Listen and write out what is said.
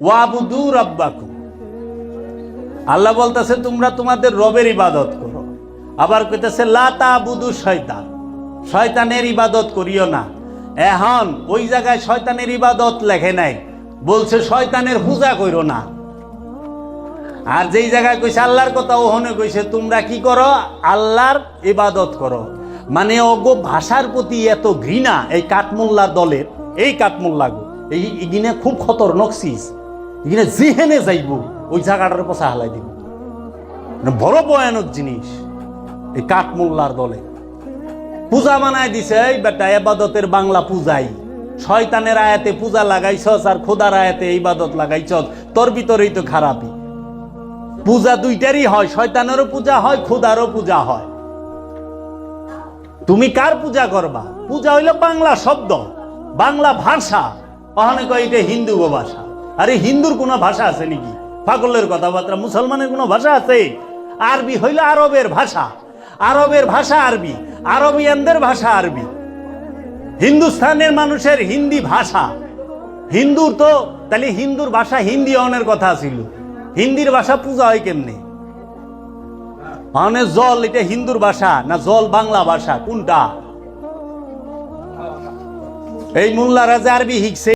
ওয়াবুদু রাব্বাকুম, আল্লাহ বলতেছে তোমরা তোমাদের রবের ইবাদত করো। আবার কইতেছে লা তাবুদু শয়তান, শয়তানের ইবাদত করিও না। এখন ওই জায়গায় শয়তানের ইবাদত লেখে নাই, বলছে শয়তানের পূজা কইরো না। আর যেই জায়গায় কইছে আল্লাহর কথা, ওখানে কইছে তোমরা কি করো, আল্লাহর ইবাদত করো। মানে ওগো ভাষার প্রতি এত ঘৃণা এই কাঠমোল্লার দলের, এই কাঠমোল্লাগো এইখানে খুব খতরনাক চিজ। এখানে যেহেনে যাইব ওই জায়গাটার পচা হালাই দিব, বড় ভয়ানক জিনিস। এই কাঠমোল্লার দলে পূজা বানায় দিছে, এই বেটা ইবাদতের বাংলা পূজাই। শয়তানের আয়াতে পূজা লাগাইছস আর খোদার আয়াতে ইবাদত লাগাইছস, তোর ভিতরেই তো খারাপই। পূজা দুইটারই হয়, শয়তানেরও পূজা হয়, খোদারও পূজা হয়। তুমি কার পূজা করবা? পূজা হইল বাংলা শব্দ, বাংলা ভাষা। ওখানে কয় এটা হিন্দু ভাষা। আরে হিন্দুর কোনো ভাষা আছে নাকি? পাগলের কথাবার্তা। মুসলমানের কোনো ভাষা আছে? আরবি হইল আরবের ভাষা, আরবের ভাষা আরবি, আরবিয়ানদের ভাষা আরবি। হিন্দুস্তানের মানুষের হিন্দি ভাষা। হিন্দুর তো তাহলে হিন্দুর ভাষা হিন্দি অনের কথা ছিল। হিন্দির ভাষা পূজা হয় কেমনে? মানে জল এটা হিন্দুর ভাষা না জল বাংলা ভাষা, কোনটা? এই মোল্লারা যে আরবি শিখছে